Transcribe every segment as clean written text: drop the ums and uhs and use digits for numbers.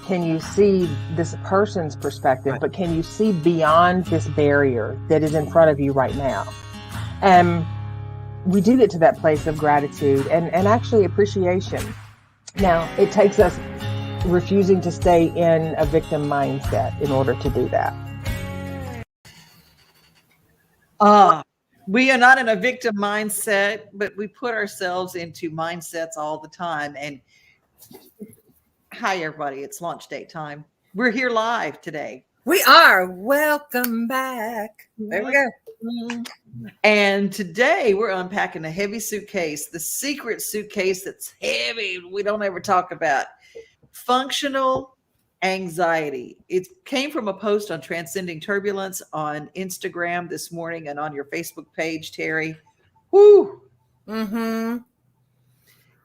can you see this person's perspective, right, but can you see beyond this barrier that is in front of you right now? And we do get to that place of gratitude and actually appreciation. Now, it takes us refusing to stay in a victim mindset in order to do that. We are not in a victim mindset, but we put ourselves into mindsets all the time. And hi, everybody. It's launch date time. We're here live today. We are. Welcome back. There we go. And today we're unpacking a heavy suitcase, the secret suitcase that's heavy. We don't ever talk about functional anxiety. It came from a post on Transcending Turbulence on Instagram this morning and on your Facebook page, Teri. Woo! Mm-hmm.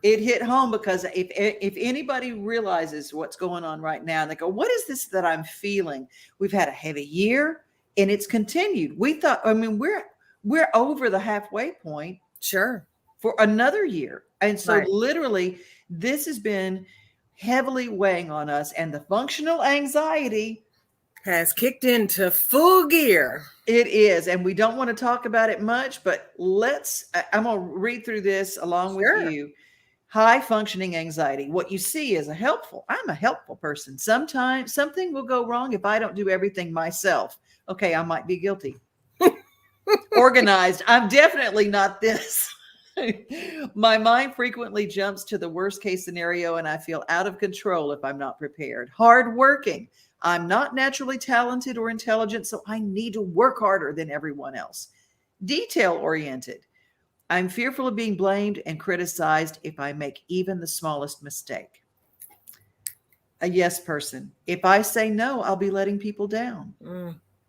It hit home because if anybody realizes what's going on right now, and they go, what is this that I'm feeling? We've had a heavy year and it's continued. We thought, I mean, we're over the halfway point. Sure. For another year. And so right, literally this has been heavily weighing on us, and the functional anxiety has kicked into full gear. It is. And we don't want to talk about it much, but I'm going to read through this along Sure. with you. High functioning anxiety. What you see is I'm a helpful person. Sometimes something will go wrong if I don't do everything myself. Okay, I might be guilty. Organized. I'm definitely not this. My mind frequently jumps to the worst case scenario, and I feel out of control if I'm not prepared. Hardworking. I'm not naturally talented or intelligent, so I need to work harder than everyone else. Detail oriented. I'm fearful of being blamed and criticized if I make even the smallest mistake. A yes person. If I say no, I'll be letting people down.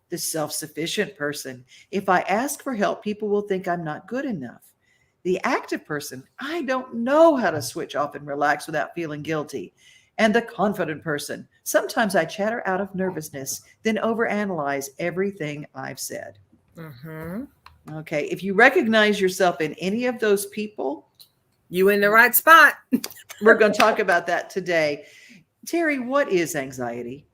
The self-sufficient person. If I ask for help, people will think I'm not good enough. The active person. I don't know how to switch off and relax without feeling guilty. And the confident person. Sometimes I chatter out of nervousness, then overanalyze everything I've said. Mm-hmm. Okay. If you recognize yourself in any of those people, you in the right spot. We're going to talk about that today. Teri, what is anxiety?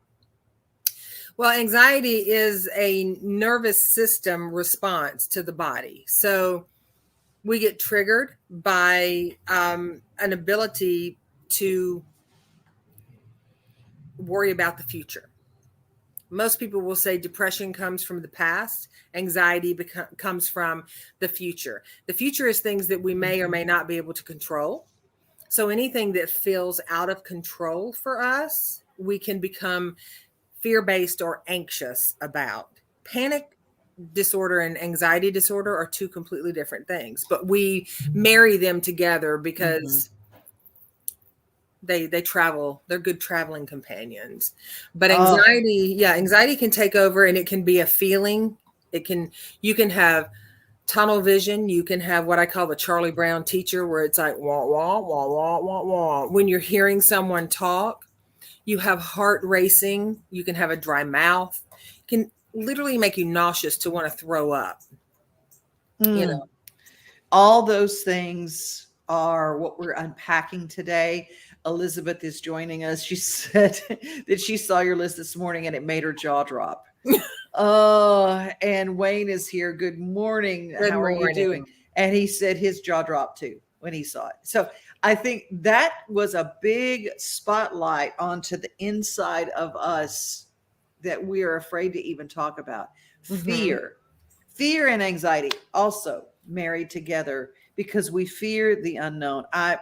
Well, anxiety is a nervous system response to the body. So we get triggered by an ability to worry about the future. Most people will say depression comes from the past. Anxiety comes from the future. The future is things that we may or may not be able to control. So anything that feels out of control for us, we can become fear-based or anxious about. Panic disorder and anxiety disorder are two completely different things, but we marry them together because they travel. They're good traveling companions. But anxiety can take over, and it can be a feeling. You can have tunnel vision. You can have what I call the Charlie Brown teacher, where it's like wah wah wah wah wah wah. When you're hearing someone talk, you have heart racing. You can have a dry mouth. It can literally make you nauseous to want to throw up. You know, all those things are what we're unpacking today. Elizabeth is joining us. She said that she saw your list this morning and it made her jaw drop. And Wayne is here. Good morning. How are you doing? And he said his jaw dropped too when he saw it. So I think that was a big spotlight onto the inside of us that we are afraid to even talk about. Fear and anxiety also married together because we fear the unknown. I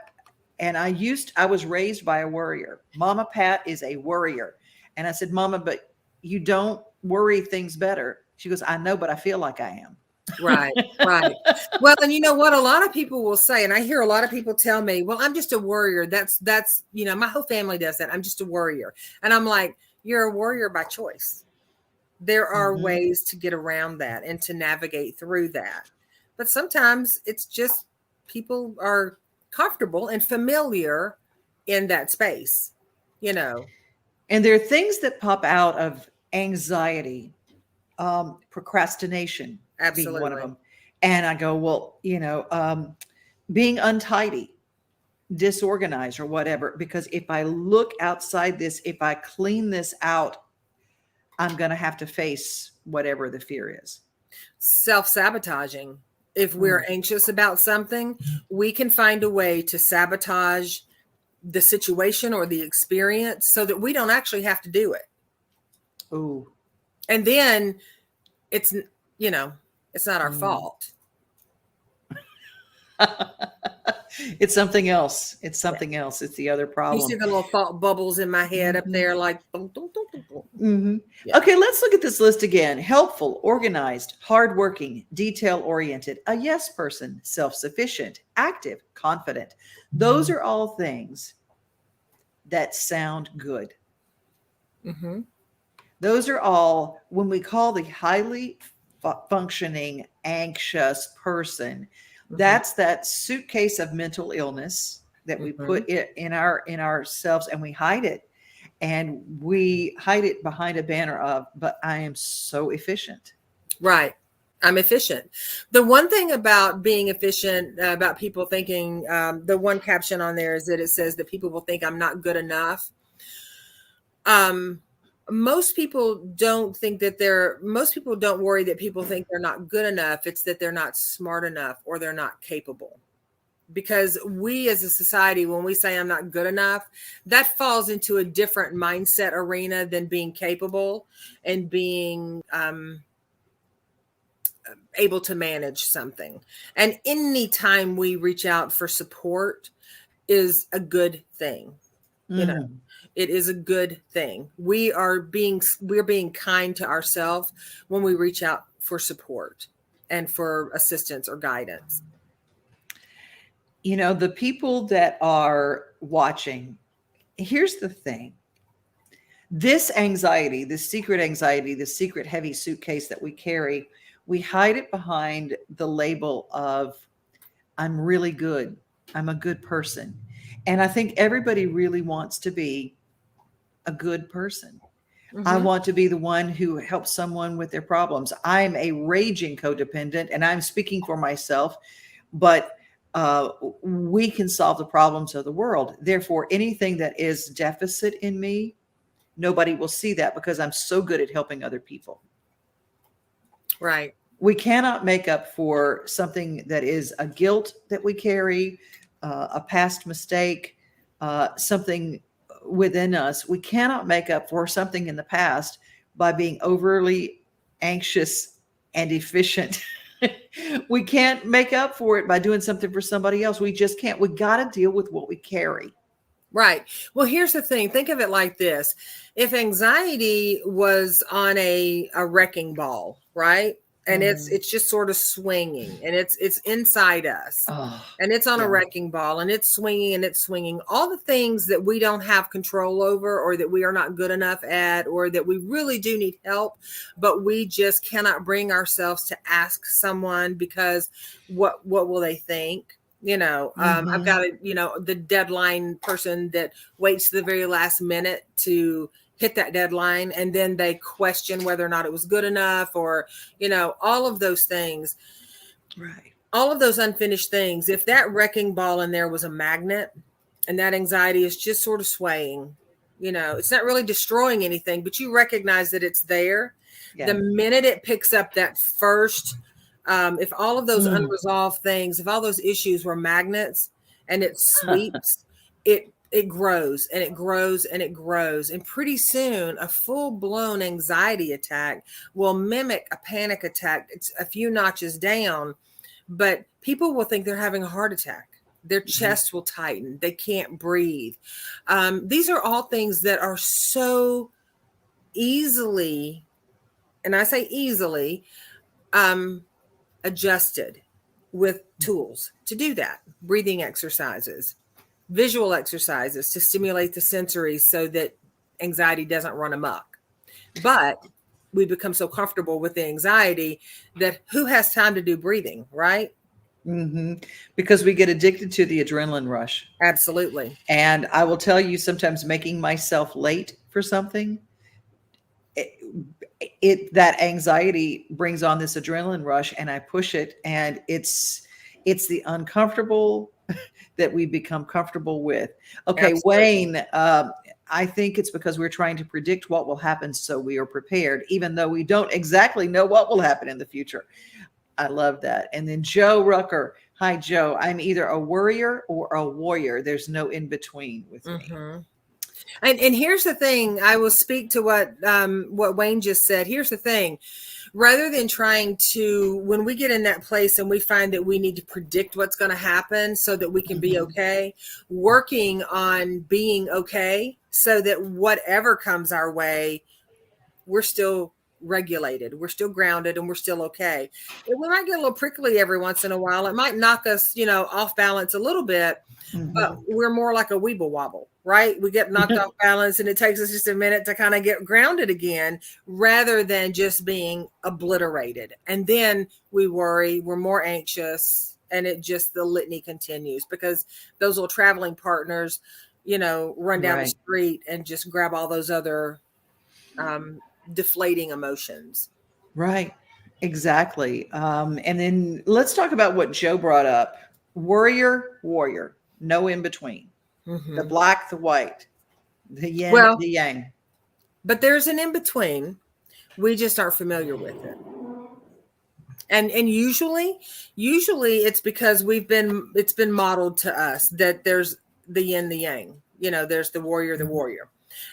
was raised by a worrier. Mama Pat is a worrier. And I said, Mama, but you don't worry things better. She goes, I know, but I feel like I am. Right. Well, and you know what? A lot of people will say, and I hear a lot of people tell me, well, I'm just a worrier. That's, my whole family does that. I'm just a worrier. And I'm like, you're a warrior by choice. There are ways to get around that and to navigate through that. But sometimes it's just people are comfortable and familiar in that space, And there are things that pop out of anxiety, procrastination being one of them. And I go, well, being untidy. disorganized or whatever, because if I look outside this, if I clean this out, I'm going to have to face whatever the fear is. Self-sabotaging. If we're anxious about something, we can find a way to sabotage the situation or the experience so that we don't actually have to do it. Ooh. And then it's, it's not our fault. It's something else. It's something else. It's the other problem. You see the little thought bubbles in my head up there, like. Boom, boom, boom, boom, boom. Yeah. Okay, let's look at this list again. Helpful, organized, hardworking, detail-oriented, a yes person, self-sufficient, active, confident. Those are all things that sound good. Mm-hmm. Those are all, when we call the highly functioning, anxious person, that's that suitcase of mental illness that we put it in ourselves, and we hide it. And we hide it behind a banner of, but I am so efficient. Right. I'm efficient. The one thing about being efficient, about people thinking, the one caption on there is that it says that people will think I'm not good enough. Most people don't worry that people think they're not good enough. It's that they're not smart enough or they're not capable. Because we as a society, when we say I'm not good enough, that falls into a different mindset arena than being capable and being able to manage something. And any time we reach out for support is a good thing. It is a good thing. We're being kind to ourselves when we reach out for support and for assistance or guidance. The people that are watching, here's the thing. This anxiety, this secret anxiety, the secret heavy suitcase that we carry, we hide it behind the label of, I'm really good. I'm a good person. And I think everybody really wants to be a good person. I want to be the one who helps someone with their problems. I'm a raging codependent, and I'm speaking for myself, but we can solve the problems of the world. Therefore, anything that is deficit in me, nobody will see that because I'm so good at helping other people. Right. We cannot make up for something that is a guilt that we carry, a past mistake, something within us. We cannot make up for something in the past by being overly anxious and efficient. We can't make up for it by doing something for somebody else. We just can't. We got to deal with what we carry. Right. Well, here's the thing. Think of it like this. If anxiety was on a wrecking ball, right? And it's just sort of swinging, and it's inside us, and it's on a wrecking ball, and it's swinging and it's swinging. All the things that we don't have control over, or that we are not good enough at, or that we really do need help, but we just cannot bring ourselves to ask someone because what will they think? I've got the deadline person that waits to the very last minute to hit that deadline, and then they question whether or not it was good enough, or all of those things, right? All of those unfinished things. If that wrecking ball in there was a magnet, and that anxiety is just sort of swaying, it's not really destroying anything, but you recognize that it's there. The minute it picks up that first, if all of those unresolved things, if all those issues were magnets, and it sweeps, it grows and it grows and it grows. And pretty soon a full-blown anxiety attack will mimic a panic attack. It's a few notches down, but people will think they're having a heart attack. Their chest will tighten. They can't breathe. These are all things that are so easily, and I say easily, adjusted with tools to do that. Breathing exercises, visual exercises to stimulate the sensories so that anxiety doesn't run amok. But we become so comfortable with the anxiety that who has time to do breathing, right? Because we get addicted to the adrenaline rush. Absolutely. And I will tell you, sometimes making myself late for something, that anxiety brings on this adrenaline rush, and I push it, and it's the uncomfortable that we become comfortable with. Okay, Absolutely. Wayne, I think it's because we're trying to predict what will happen so we are prepared, even though we don't exactly know what will happen in the future. I love that. And then Joe Rucker. Hi, Joe. I'm either a worrier or a warrior. There's no in between with me. And here's the thing. I will speak to what Wayne just said. Here's the thing. Rather than trying to, when we get in that place and we find that we need to predict what's going to happen so that we can be okay, working on being okay so that whatever comes our way, we're still regulated, we're still grounded, and we're still okay. We might get a little prickly every once in a while. It might knock us, off balance a little bit, but we're more like a weeble wobble, right? We get knocked off balance and it takes us just a minute to kind of get grounded again, rather than just being obliterated. And then we worry, we're more anxious, and the litany continues, because those little traveling partners, run down the street and just grab all those other deflating emotions. Right. Exactly. And then let's talk about what Joe brought up. Worrier, warrior, no in between. The black, the white, the yin, the yang. But there's an in between. We just aren't familiar with it. And usually it's because it's been modeled to us that there's the yin, the yang, there's the warrior,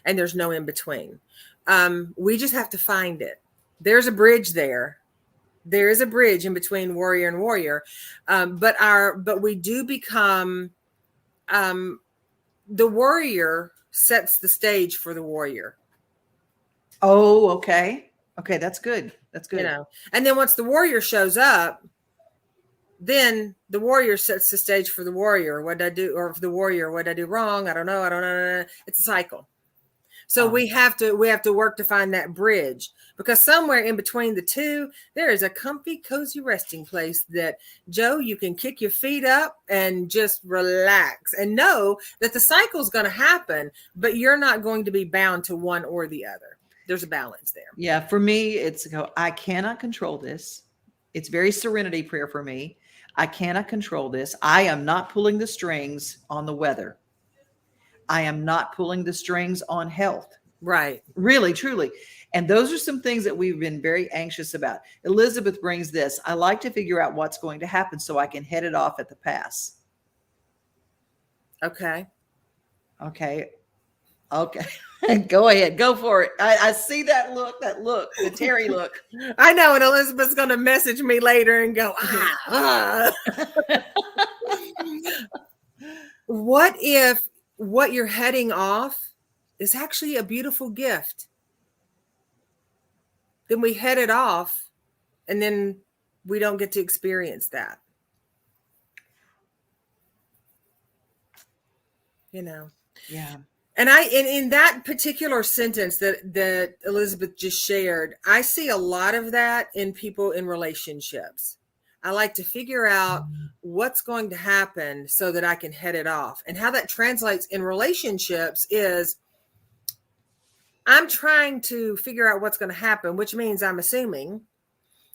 and there's no in between. We just have to find it. There's a bridge there. There is a bridge in between warrior and warrior. But we do become, the warrior sets the stage for the warrior. Oh, okay. Okay. That's good. That's good. And then once the warrior shows up, then the warrior sets the stage for the warrior. What did I do? Or for the warrior, what did I do wrong? I don't know. It's a cycle. So we have to work to find that bridge, because somewhere in between the two, there is a comfy, cozy resting place that, Joe, you can kick your feet up and just relax and know that the cycle is going to happen, but you're not going to be bound to one or the other. There's a balance there. Yeah. For me, I cannot control this. It's very serenity prayer for me. I cannot control this. I am not pulling the strings on the weather. I am not pulling the strings on health. Right. Really, truly. And those are some things that we've been very anxious about. Elizabeth brings this. I like to figure out what's going to happen so I can head it off at the pass. Okay. Go ahead. Go for it. I see that look, the Teri look. I know. And Elizabeth's going to message me later and go, What if what you're heading off is actually a beautiful gift? Then we head it off, and then we don't get to experience that. Yeah. And in that particular sentence that Elizabeth just shared, I see a lot of that in people in relationships. I like to figure out what's going to happen so that I can head it off. And how that translates in relationships is, I'm trying to figure out what's going to happen, which means I'm assuming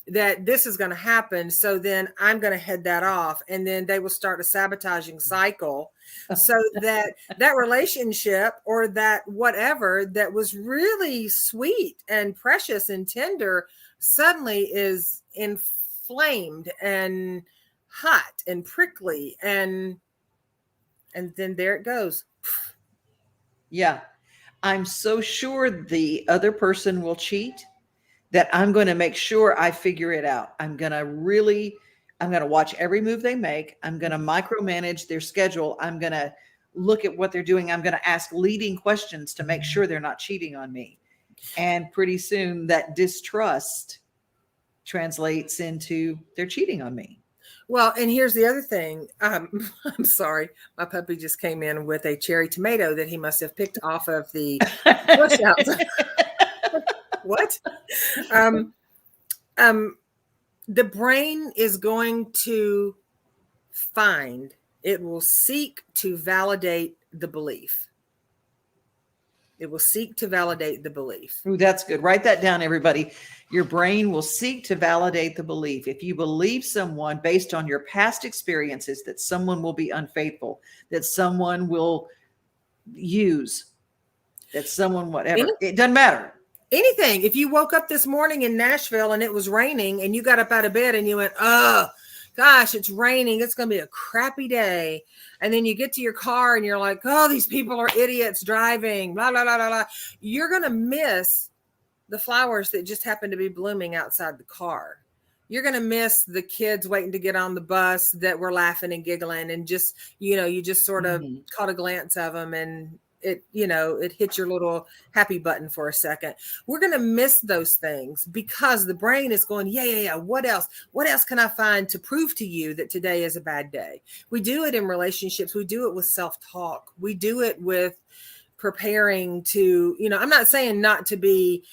that this is going to happen. So then I'm going to head that off. And then they will start a sabotaging cycle so that relationship or that whatever that was really sweet and precious and tender suddenly is inflamed and hot and prickly. And then there it goes. Yeah. I'm so sure the other person will cheat that I'm going to make sure I figure it out. I'm going to watch every move they make. I'm going to micromanage their schedule. I'm going to look at what they're doing. I'm going to ask leading questions to make sure they're not cheating on me. And pretty soon that distrust translates into they're cheating on me. Well, and here's the other thing. I'm sorry. My puppy just came in with a cherry tomato that he must have picked off of the bush outside. What? The brain is going to it will seek to validate the belief. It will seek to validate the belief. Ooh, that's good. Write that down, everybody. Your brain will seek to validate the belief. If you believe someone based on your past experiences, that someone will be unfaithful, that someone will use, that someone, whatever, it doesn't matter. Anything. If you woke up this morning in Nashville and it was raining and you got up out of bed and you went, oh, gosh, it's raining. It's going to be a crappy day. And then you get to your car and you're like, oh, these people are idiots driving, blah, blah, blah, blah, blah. You're going to miss the flowers that just happen to be blooming outside the car. You're going to miss the kids waiting to get on the bus that were laughing and giggling and just, you just sort of caught a glance of them and it hit your little happy button for a second. We're going to miss those things because the brain is going, yeah. What else? What else can I find to prove to you that today is a bad day? We do it in relationships. We do it with self-talk. We do it with preparing to, I'm not saying not to be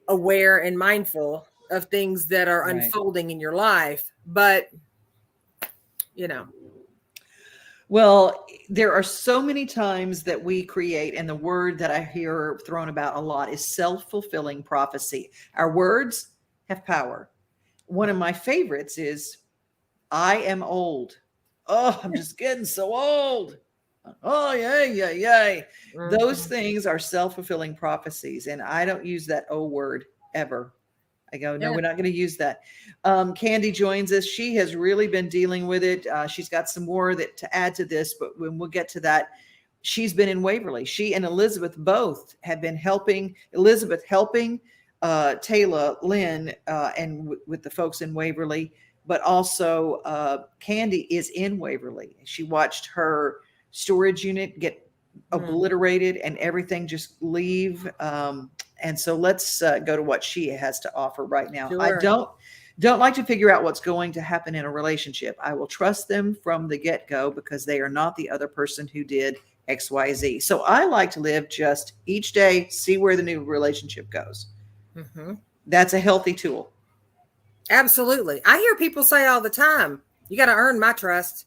aware and mindful of things that are unfolding in your life, but Well, there are so many times that we create, and the word that I hear thrown about a lot is self-fulfilling prophecy. Our words have power. One of my favorites is, I am old. Oh, I'm just getting so old. Oh, yay. Those things are self-fulfilling prophecies. And I don't use that O word ever. I go, no, we're not going to use that. Candy joins us. She has really been dealing with it. She's got some more to add to this, but when we'll get to that, she's been in Waverly. She and Elizabeth both have been helping. Elizabeth helping Taylor, Lynn, and with the folks in Waverly, but also Candy is in Waverly. She watched her storage unit get obliterated and everything just leave. And so let's go to what she has to offer right now. Sure. I don't like to figure out what's going to happen in a relationship. I will trust them from the get-go because they are not the other person who did XYZ. So I like to live just each day, see where the new relationship goes. Mm-hmm. That's a healthy tool. Absolutely. I hear people say all the time, you got to earn my trust.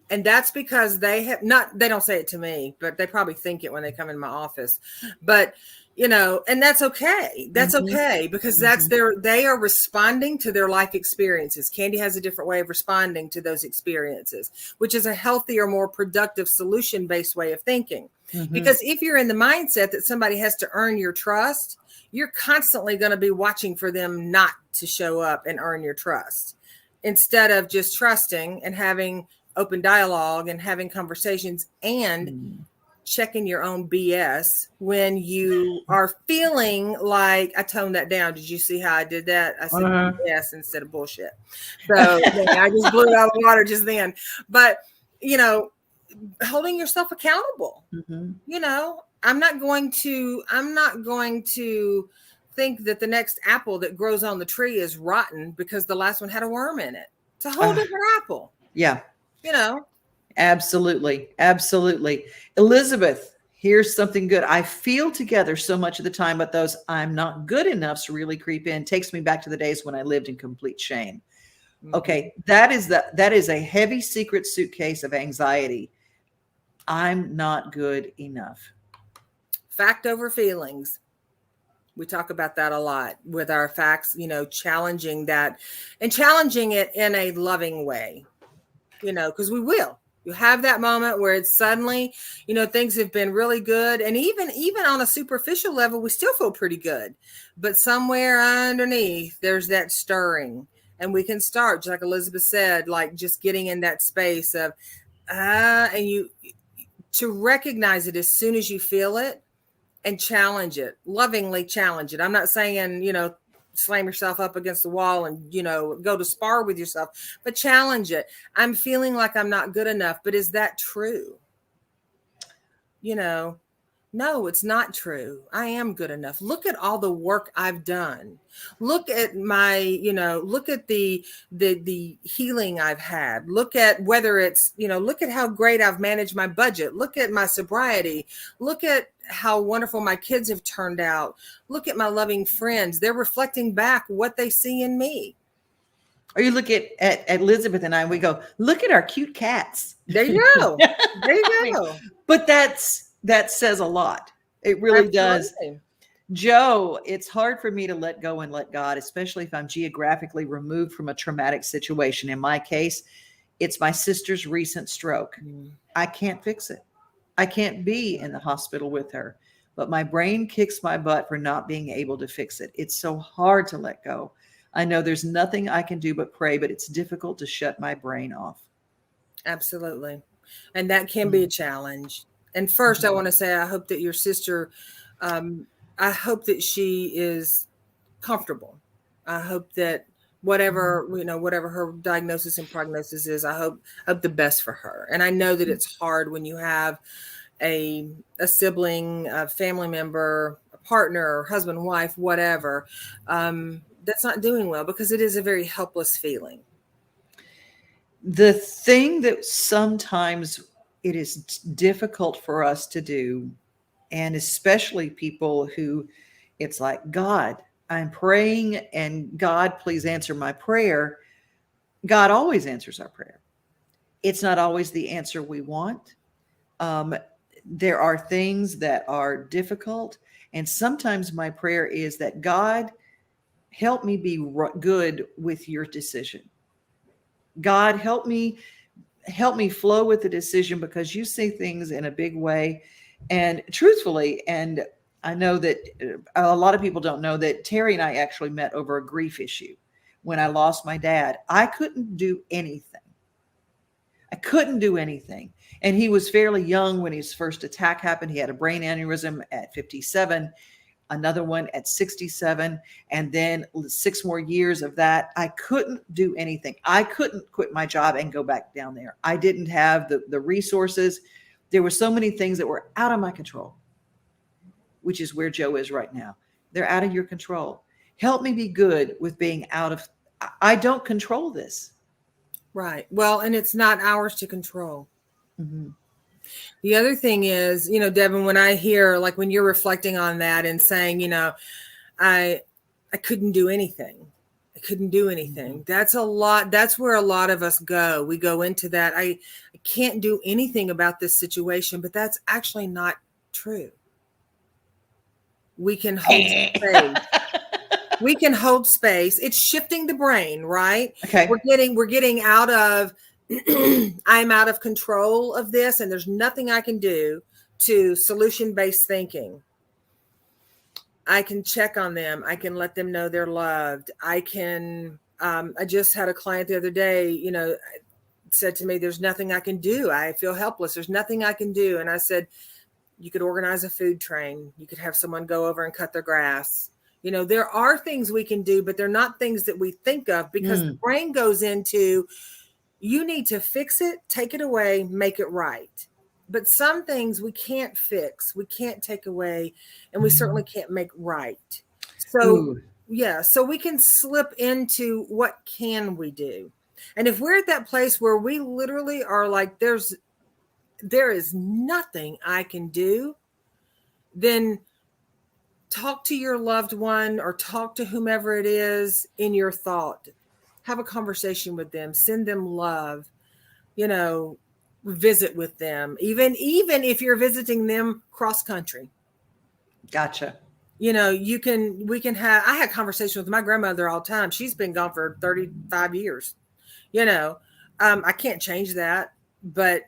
And that's because they don't say it to me, but they probably think it when they come in my office. But, and that's okay. That's okay because they are responding to their life experiences. Candy has a different way of responding to those experiences, which is a healthier, more productive solution-based way of thinking. Mm-hmm. Because if you're in the mindset that somebody has to earn your trust, you're constantly going to be watching for them not to show up and earn your trust instead of just trusting and having open dialogue and having conversations and checking your own BS when you are feeling like I toned that down. Did you see how I did that? I said BS instead of bullshit. So I just blew it out of the water just then. But, holding yourself accountable, I'm not going to think that the next apple that grows on the tree is rotten because the last one had a worm in it. It's a whole different apple. Yeah. Absolutely. Elizabeth, here's something good. I feel together so much of the time, but those I'm not good enoughs really creep in. Takes me back to the days when I lived in complete shame. Okay. That is a heavy secret suitcase of anxiety. I'm not good enough. Fact over feelings. We talk about that a lot with our facts, challenging that and challenging it in a loving way. Because we will. You have that moment where it's suddenly, things have been really good. And even on a superficial level, we still feel pretty good. But somewhere underneath, there's that stirring. And we can start, just like Elizabeth said, like just getting in that space of, and you to recognize it as soon as you feel it and challenge it, lovingly challenge it. I'm not saying, slam yourself up against the wall and, go to spar with yourself, but challenge it. I'm feeling like I'm not good enough, but is that true? No, it's not true. I am good enough. Look at all the work I've done. Look at my, look at the healing I've had. Look at whether it's, look at how great I've managed my budget. Look at my sobriety. Look at how wonderful my kids have turned out. Look at my loving friends. They're reflecting back what they see in me. Or you look at Elizabeth and I, we go, look at our cute cats. There you go. There you go. But that says a lot. It really does. Absolutely. Joe, it's hard for me to let go and let God, especially if I'm geographically removed from a traumatic situation. In my case, it's my sister's recent stroke. I can't fix it. I can't be in the hospital with her, but my brain kicks my butt for not being able to fix it. It's so hard to let go. I know there's nothing I can do but pray, but it's difficult to shut my brain off. Absolutely. And that can be a challenge. And first, I want to say, I hope that your sister, I hope that she is comfortable. I hope that whatever, whatever her diagnosis and prognosis is, I hope the best for her. And I know that it's hard when you have a sibling, a family member, a partner, husband, wife, whatever, that's not doing well, because it is a very helpless feeling. The thing that sometimes it is difficult for us to do, and especially people who it's like, God, I'm praying and God, please answer my prayer. God always answers our prayer. It's not always the answer we want. There are things that are difficult. And sometimes my prayer is that God, help me be good with your decision. God, help me flow with the decision, because you see things in a big way. And truthfully, and I know that a lot of people don't know that Teri and I actually met over a grief issue. When I lost my dad, I couldn't do anything. And he was fairly young when his first attack happened. He had a brain aneurysm at 57, another one at 67, and then 6 more years of that. I couldn't do anything. I couldn't quit my job and go back down there. I didn't have the resources. There were so many things that were out of my control, which is where Joe is right now. They're out of your control. Help me be good with being out of, I don't control this. Right. Well, and it's not ours to control. Mm-hmm. The other thing is, Devon, when I hear, like, when you're reflecting on that and saying, I couldn't do anything. I couldn't do anything. That's a lot. That's where a lot of us go. We go into that. I can't do anything about this situation, but that's actually not true. We can hold space. We can hold space. It's shifting the brain, right? Okay. We're getting out of, I'm out of control of this, and there's nothing I can do, to solution-based thinking. I can check on them. I can let them know they're loved. I can, I just had a client the other day, said to me, there's nothing I can do. I feel helpless. There's nothing I can do. And I said, you could organize a food train. You could have someone go over and cut their grass. There are things we can do, but they're not things that we think of, because the brain goes into, you need to fix it, take it away, make it right. But some things we can't fix, we can't take away, and we certainly can't make right. So, so we can slip into, what can we do? And if we're at that place where we literally are like, there is nothing I can do, then talk to your loved one, or talk to whomever it is in your thought. Have a conversation with them, send them love, visit with them, even if you're visiting them cross country. Gotcha. We can have, I had conversations with my grandmother all the time. She's been gone for 35 years. I can't change that, but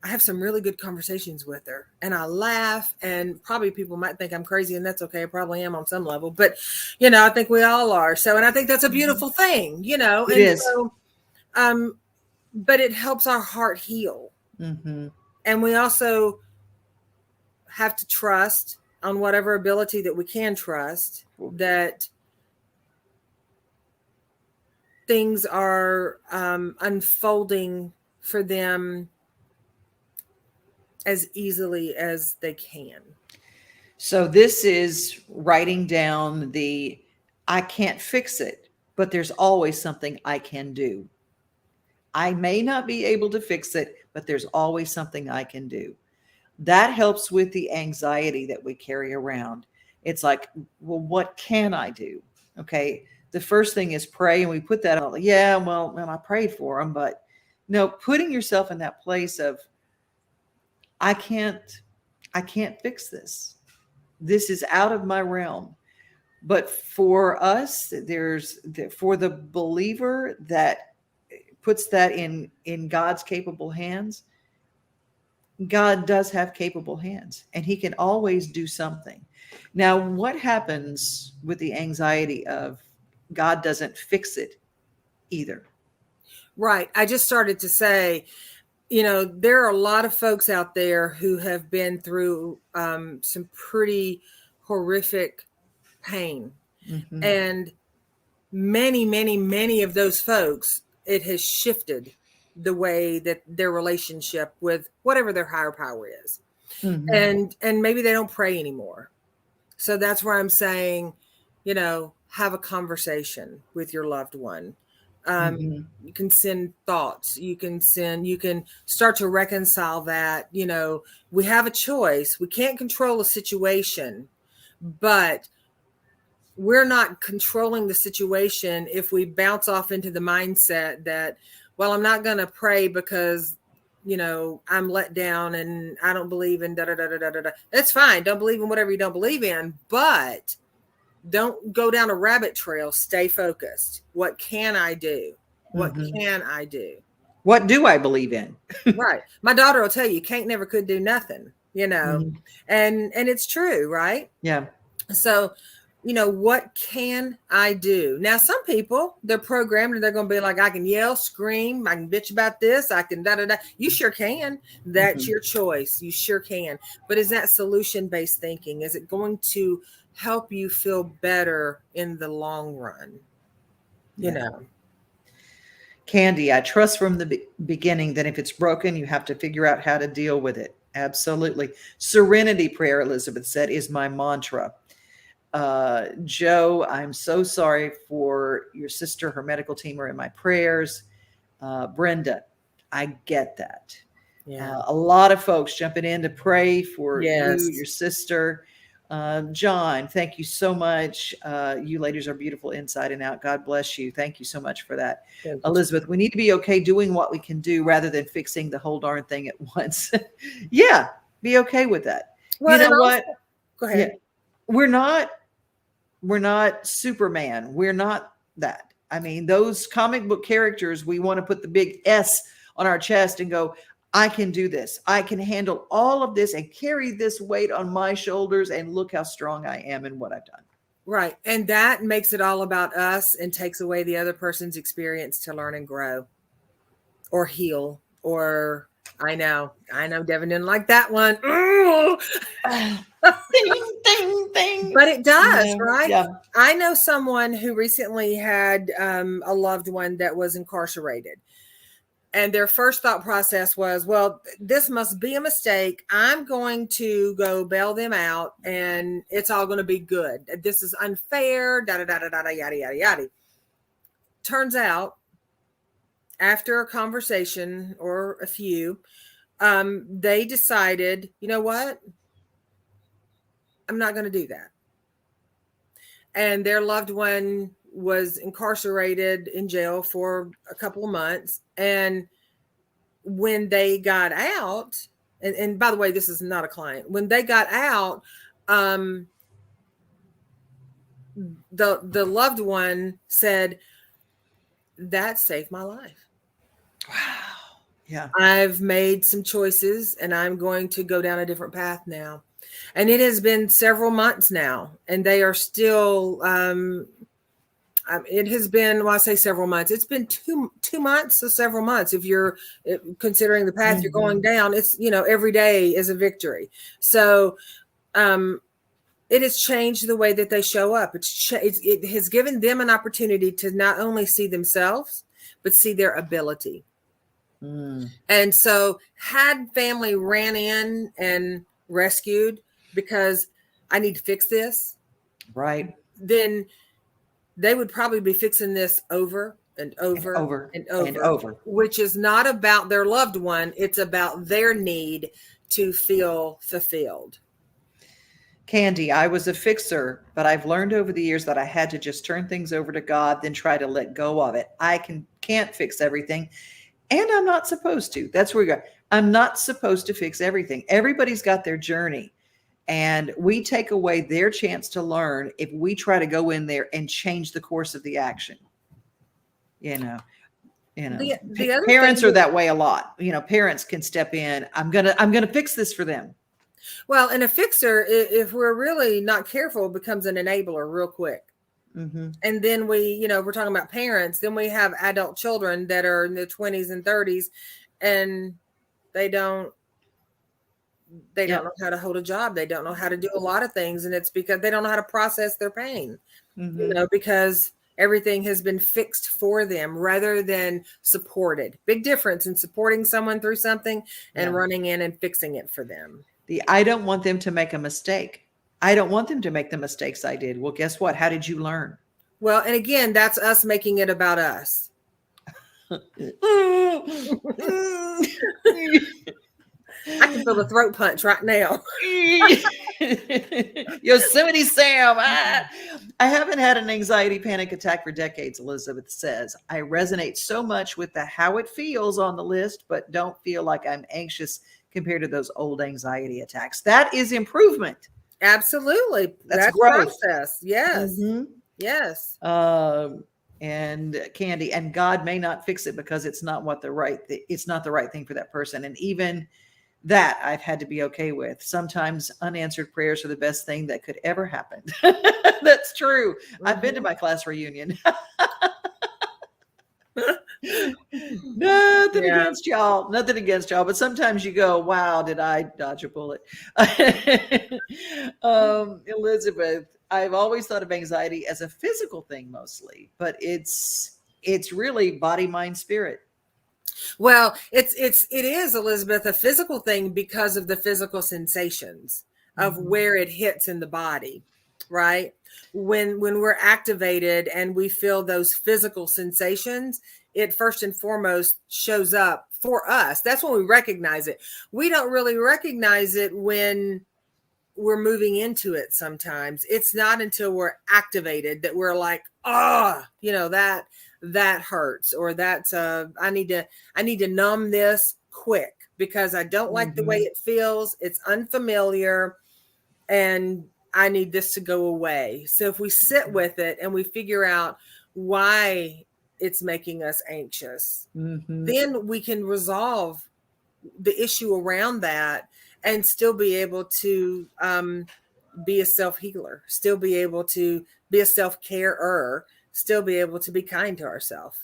I have some really good conversations with her, and I laugh, and probably people might think I'm crazy, and that's okay. I probably am on some level, but I think we all are. So, and I think that's a beautiful thing, It is. So, but it helps our heart heal. Mm-hmm. And we also have to trust, on whatever ability that we can trust, that things are unfolding for them as easily as they can. So this is writing down I can't fix it, but there's always something I can do. I may not be able to fix it, but there's always something I can do. That helps with the anxiety that we carry around. It's like, well, what can I do? Okay. The first thing is pray. And we put that on. Yeah, well, I prayed for them, but no, putting yourself in that place of, I can't fix this. this is out of my realm. But for us, for the believer that puts that in God's capable hands, God does have capable hands, and he can always do something. Now, what happens with the anxiety of God doesn't fix it either? Right. I just started to say, there are a lot of folks out there who have been through some pretty horrific pain. Mm-hmm. And many, many, many of those folks, it has shifted the way that their relationship with whatever their higher power is. Mm-hmm. And maybe they don't pray anymore. So that's where I'm saying, have a conversation with your loved one. Mm-hmm. You can send thoughts. You can start to reconcile that. We have a choice. We can't control a situation, but we're not controlling the situation if we bounce off into the mindset that, well, I'm not going to pray because, I'm let down and I don't believe in da-da-da-da-da-da. That's fine. Don't believe in whatever you don't believe in, but don't go down a rabbit trail. Stay focused. What can I do? What Mm-hmm. can I do? What do I believe in? Right. My daughter will tell you, can't never could do nothing, Mm-hmm. and it's true. Right. Yeah. So, what can I do? Now, some people, they're programmed and they're going to be like, I can yell, scream, I can bitch about this, I can da-da-da. You sure can. That's Mm-hmm. your choice. You sure can. But is that solution-based thinking? Is it going to help you feel better in the long run? Yeah. Candy, I trust from the beginning that if it's broken, you have to figure out how to deal with it. Absolutely. Serenity prayer, Elizabeth said, is my mantra. Joe, I'm so sorry for your sister. Her medical team are in my prayers. Brenda, I get that. Yeah. A lot of folks jumping in to pray for Yes. you, your sister. John, thank you so much. You ladies are beautiful inside and out. God bless you. Thank you so much for that. Elizabeth, we need to be okay doing what we can do rather than fixing the whole darn thing at once. Yeah, be okay with that. Well, you know what? Go ahead. Yeah, we're not Superman. We're not that. I mean, those comic book characters, we want to put the big S on our chest and go, I can do this. I can handle all of this and carry this weight on my shoulders, and look how strong I am and what I've done. Right. And that makes it all about us and takes away the other person's experience to learn and grow or heal. Or I know Devon didn't like that one. Ding, ding, ding. But it does, Yeah, right? yeah. I know someone who recently had a loved one that was incarcerated. And their first thought process was, well, this must be a mistake. I'm going to go bail them out and it's all going to be good. This is unfair, da-da-da-da-da, yada, yada, yada. Turns out, after a conversation or a few, they decided, you know what? I'm not going to do that. And their loved one was incarcerated in jail for a couple of months. And when they got out, and by the way, this is not a client. When they got out, the loved one said, that saved my life. Wow. Yeah. I've made some choices and I'm going to go down a different path now. And it has been several months now, and they are still, it has been, well, I say several months. It's been 2 months to several months. If you're considering the path you're going down, it's, every day is a victory. So it has changed the way that they show up. It has given them an opportunity to not only see themselves, but see their ability. And so had family ran in and rescued because I need to fix this, right, then they would probably be fixing this over and over and over, which is not about their loved one. It's about their need to feel fulfilled. Candy, I was a fixer, but I've learned over the years that I had to just turn things over to God, then try to let go of it. I can't fix everything, and I'm not supposed to. That's where we go. I'm not supposed to fix everything. Everybody's got their journey. And we take away their chance to learn if we try to go in there and change the course of the action. The other Parents thing are that way a lot. Parents can step in. I'm gonna fix this for them. Well, and a fixer, if we're really not careful, becomes an enabler real quick. Mm-hmm. And then we're talking about parents. Then we have adult children that are in their 20s and 30s, and they don't know how to hold a job. They don't know how to do a lot of things. And it's because they don't know how to process their pain, because everything has been fixed for them rather than supported. Big difference in supporting someone through something and running in and fixing it for them. I don't want them to make a mistake. I don't want them to make the mistakes I did. Well, guess what? How did you learn? Well, and again, that's us making it about us. I can feel a throat punch right now. Yosemite Sam. I haven't had an anxiety panic attack for decades, Elizabeth says. I resonate so much with the how it feels on the list, but don't feel like I'm anxious compared to those old anxiety attacks. That is improvement. Absolutely. That's growth. Process. Yes. Mm-hmm. Yes. And Candy, and God may not fix it because it's not the right thing for that person. And even that I've had to be okay with. Sometimes unanswered prayers are the best thing that could ever happen. That's true. Mm-hmm. I've been to my class reunion. Nothing against y'all, but sometimes you go, wow, did I dodge a bullet? Elizabeth, I've always thought of anxiety as a physical thing mostly, but it's really body, mind, spirit. Well, it is, Elizabeth, a physical thing because of the physical sensations of where it hits in the body, right? When we're activated and we feel those physical sensations, it first and foremost shows up for us. That's when we recognize it. We don't really recognize it when we're moving into it. Sometimes it's not until we're activated that we're like, that hurts, or that's I need to numb this quick because I don't like the way it feels. It's unfamiliar and I need this to go away. So if we sit with it and we figure out why it's making us anxious, then we can resolve the issue around that and still be able to be a self-healer, still be able to be a self-carer, still be able to be kind to ourselves.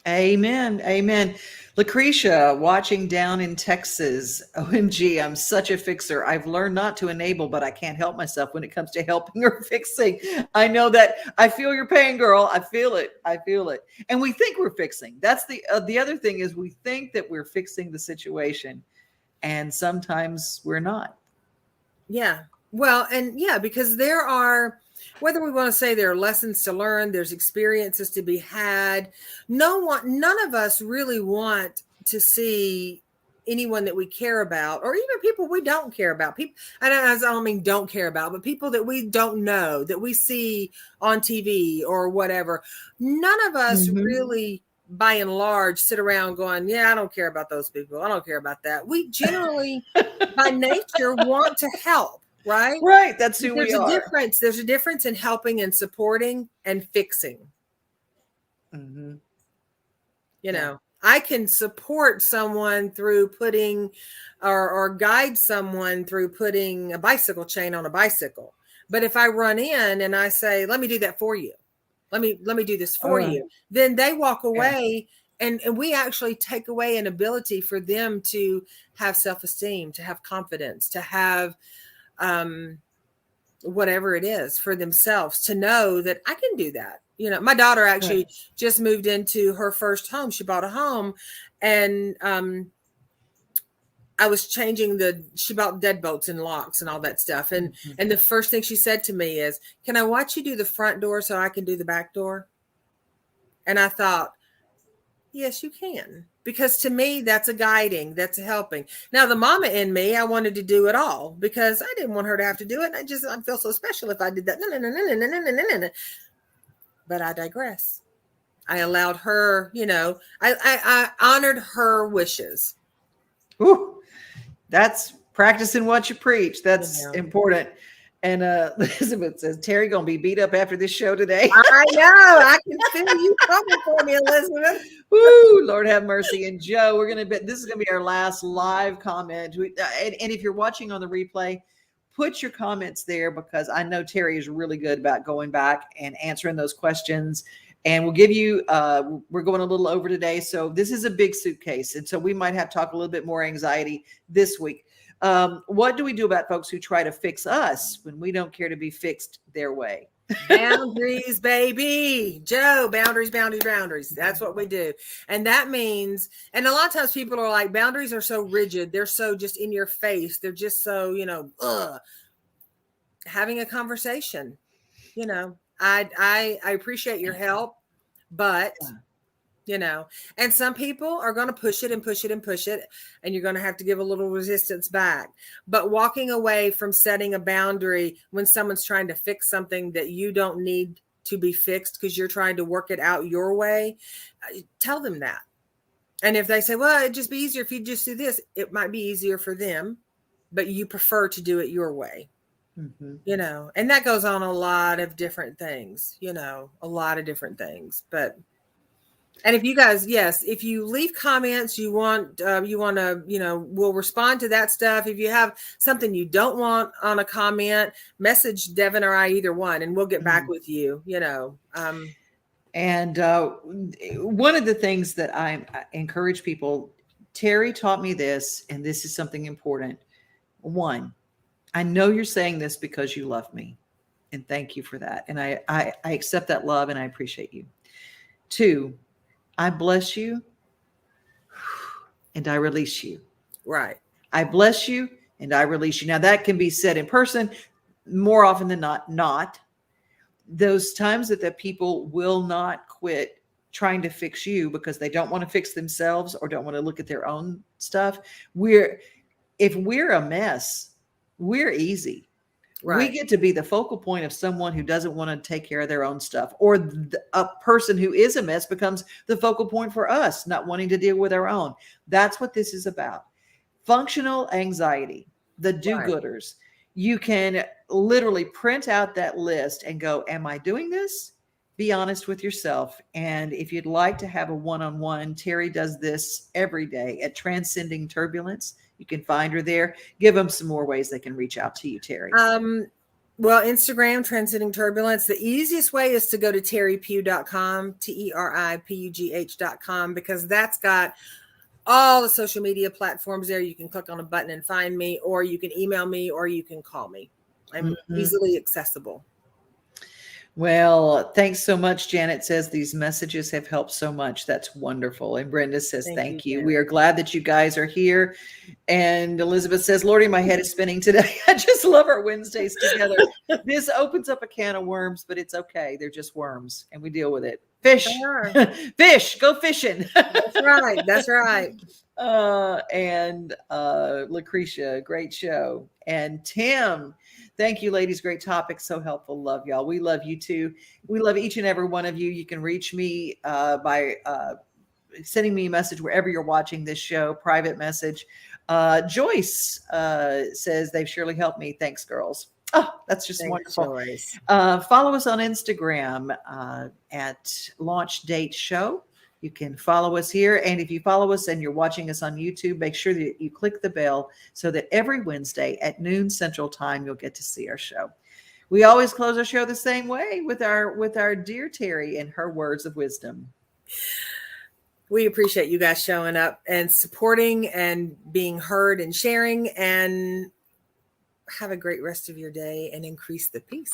Amen. Amen. Lucretia, watching down in Texas. OMG, I'm such a fixer. I've learned not to enable, but I can't help myself when it comes to helping or fixing. I know that. I feel your pain, girl. I feel it. And we think we're fixing. That's the other thing is we think that we're fixing the situation, and sometimes we're not. Yeah. Well, and because there are, whether we want to say there are lessons to learn, there's experiences to be had. None of us really want to see anyone that we care about, or even people we don't care about. People, I don't mean don't care about, but people that we don't know, that we see on TV or whatever. None of us really, by and large, sit around going, I don't care about those people. I don't care about that. We generally, by nature, want to help. Right. That's who we are. There's a difference in helping and supporting and fixing. I can support someone through putting or guide someone through putting a bicycle chain on a bicycle. But if I run in and I say, let me do that for you. Let me do this for you. Then they walk away and we actually take away an ability for them to have self-esteem, to have confidence, to have whatever it is for themselves, to know that I can do that. My daughter actually just moved into her first home. She bought a home and I was changing she bought deadbolts and locks and all that stuff. And the first thing she said to me is, can I watch you do the front door so I can do the back door? And I thought, yes, you can. Because to me, that's a guiding, that's a helping. Now, the mama in me, I wanted to do it all because I didn't want her to have to do it. I feel so special if I did that. No. But I digress. I allowed her, I honored her wishes. Ooh, that's Practicing what you preach. That's Yeah. important. And Elizabeth says, Teri gonna be beat up after this show today. I know. I can feel you coming for me, Elizabeth. Woo, Lord have mercy. And Joe, this is gonna be our last live comment. And if you're watching on the replay, put your comments there, because I know Teri is really good about going back and answering those questions. And we'll give you, we're going a little over today. So this is a big suitcase. And so we might have to talk a little bit more anxiety this week. What do we do about folks who try to fix us when we don't care to be fixed their way? Boundaries, baby. Joe, boundaries, boundaries, boundaries. That's what we do. And that means, and a lot of times people are like, boundaries are so rigid. They're so just in your face. They're just so, having a conversation, I appreciate your help, but and some people are going to push it and push it and push it, and you're going to have to give a little resistance back. But walking away from setting a boundary when someone's trying to fix something that you don't need to be fixed because you're trying to work it out your way, tell them that. And if they say, well, it'd just be easier if you just do this, it might be easier for them, but you prefer to do it your way. Mm-hmm. And that goes on a lot of different things, but and if you guys, yes, if you leave comments, you want to, we'll respond to that stuff. If you have something you don't want on a comment, message Devon or I, either one, and we'll get back with you, And one of the things that I encourage people, Teri taught me this, and this is something important. One, I know you're saying this because you love me, and thank you for that. And I accept that love, and I appreciate you. Two, I bless you and I release you. Right. I bless you and I release you. Now that can be said in person more often than not. Those times that the people will not quit trying to fix you because they don't want to fix themselves or don't want to look at their own stuff. If we're a mess, we're easy. Right. We get to be the focal point of someone who doesn't want to take care of their own stuff, or a person who is a mess becomes the focal point for us, not wanting to deal with our own. That's what this is about. Functional anxiety, the do-gooders. Right. You can literally print out that list and go, am I doing this? Be honest with yourself. And if you'd like to have a one-on-one, Teri does this every day at Transcending Turbulence. You can find her there. Give them some more ways they can reach out to you, Teri. Well, Instagram, Transcending Turbulence. The easiest way is to go to teripugh.com, TERIPUGH.com, because that's got all the social media platforms there. You can click on a button and find me, or you can email me, or you can call me. I'm easily accessible. Well, thanks so much. Janet says these messages have helped so much. That's wonderful. And Brenda says, thank you. We are glad that you guys are here. And Elizabeth says, Lordy, my head is spinning today. I just love our Wednesdays together. This opens up a can of worms, but it's okay. They're just worms and we deal with it. Fish, fish, go fishing. That's right. That's right. And Lucretia, great show. And Tim, thank you, ladies. Great topic. So helpful. Love y'all. We love you too. We love each and every one of you. You can reach me by sending me a message wherever you're watching this show, private message. Joyce says they've surely helped me. Thanks, girls. Oh, that's just wonderful. Follow us on Instagram at Launch Date Show. You can follow us here. And if you follow us and you're watching us on YouTube, make sure that you click the bell so that every Wednesday at noon Central Time, you'll get to see our show. We always close our show the same way with our dear Teri and her words of wisdom. We appreciate you guys showing up and supporting and being heard and sharing, and have a great rest of your day and increase the peace.